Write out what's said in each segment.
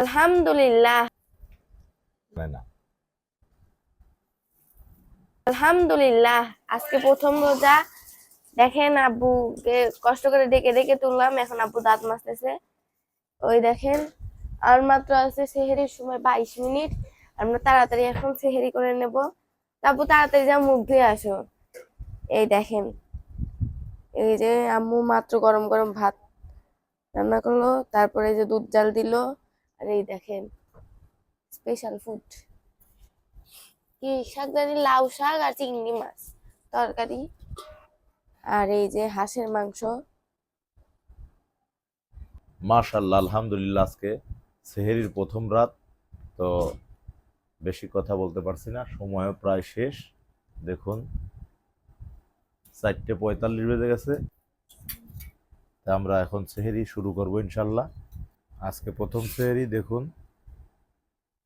আলহামদুলিল্লাহ। না আলহামদুলিল্লাহ, আজকে প্রথম রোজা। দেখেন আব্বুকে কষ্ট করে ডেকে ডেকে তুললাম, এখন আব্বু দাঁত মাজতেছে। ওই দেখেন, আর মাত্র আছে সেহেরির সময় 22 মিনিট। আমরা তাড়াতাড়ি এখন সেহেরি করে নেব। আব্বু তাড়াতাড়ি যা মুখ ধুয়ে আসো। এই দেখেন, এই যে আম্মু মাত্র গরম গরম ভাত রান্না করলো, তারপরে যে দুধ জাল দিল। আর এই দেখেন স্পেশাল ফুড, কি শাক জানি, লাউ শাক আর চিংড়ি মাছ তরকারি। আর এই যে হাঁসের মাংস। মাশাআল্লাহ, আলহামদুলিল্লাহ। আজকে সেহেরির প্রথম রাত, তো বেশি কথা বলতে পারছি না, সময়ও প্রায় শেষ। দেখুন 4:45 বেজে গেছে। তা আমরা এখন সেহেরি শুরু করব ইনশাল্লাহ। আজকে প্রথম সেহেরি দেখুন,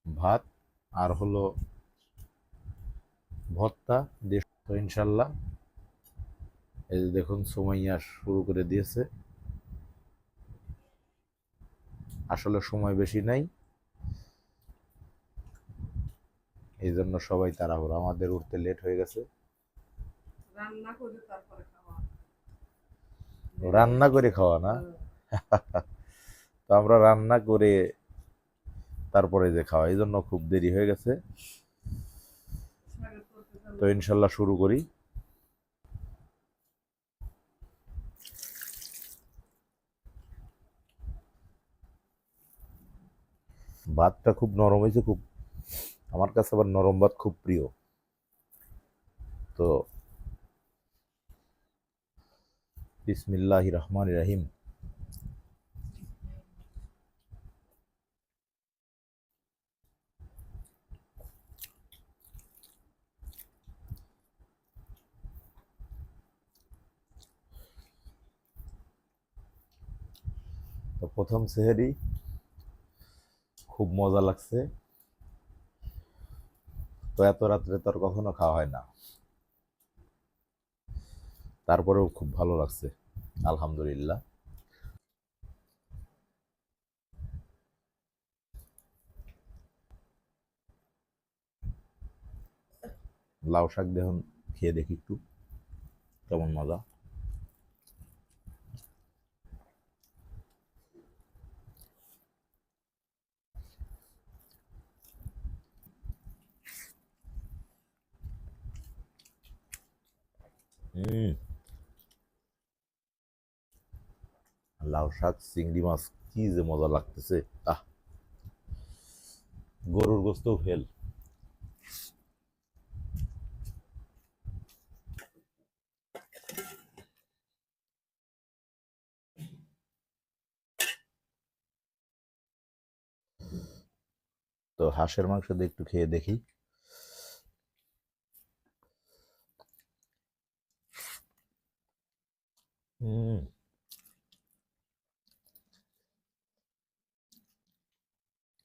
ভাত আর হলো ভর্তা দিয়ে তো ইনশাল্লাহ। এই যে দেখুন সুমাইয়া শুরু করে দিয়েছে। আসলে সময় বেশি নাই, এই জন্য সবাই তাড়াহুড়ো, আমাদের উঠতে লেট হয়ে গেছে। রান্না করে খাওয়া না? তো আমরা রান্না করে তারপরে যে খাওয়া, এই জন্য খুব দেরি হয়ে গেছে। তো ইনশাল্লাহ শুরু করি। ভাতটা খুব নরম হয়েছে, খুব, আমার কাছে আবার নরম ভাত খুব প্রিয়। তো বিসমিল্লাহির রহমানির রহিম। তো প্রথম সেহেরি খুব মজা লাগছে। তো এত রাত্রে তো আর কখনো খাওয়া হয় না, তারপরেও খুব ভালো লাগছে, আলহামদুলিল্লাহ। লাউ শাক দেখুন, খেয়ে দেখি একটু কেমন মজা। হুম, লাউ শাক চিংড়ি মাছ কি যে মজা লাগতেছে। আহ, গরুর গোস্তও ফেল। তো হাঁসের মাংস দিয়ে একটু খেয়ে দেখি। হুম,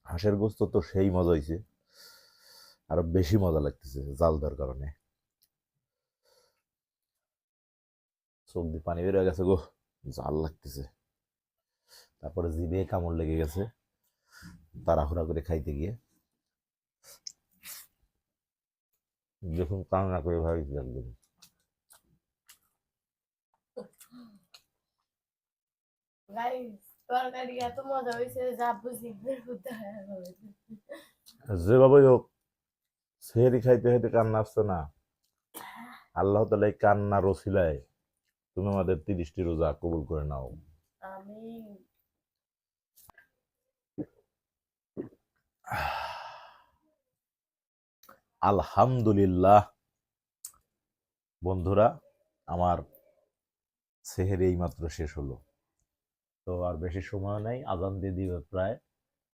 হাঁসের গোস্ত তো সেই মজা হয়েছে, আরো বেশি মজা লাগতেছে জাল দেওয়ার কারণে। চোখ দিয়ে পানি বের হয়ে গেছে গো, জাল লাগতেছে। তারপরে জিভে কামড় লেগে গেছে তাড়াহুড়া করে খাইতে গিয়ে। যখন কান্না করে ভাবি একদম। গাইস, তরকারি এত মজা হয়েছে যা বুঝি যেভাবে হোক সেহেরি খাইতে খাইতে কান্না আসছে না, আল্লাহ তাআলা এই কান্নার ওসিলায় তুমি আমাদের 30টি রোজা কবুল করে নাও। আমি আলহামদুলিল্লাহ। বন্ধুরা, আমার সেহেরি এইমাত্র শেষ হলো। তো আর বেশি সময় নাই, আজান দিয়ে দিবে প্রায়।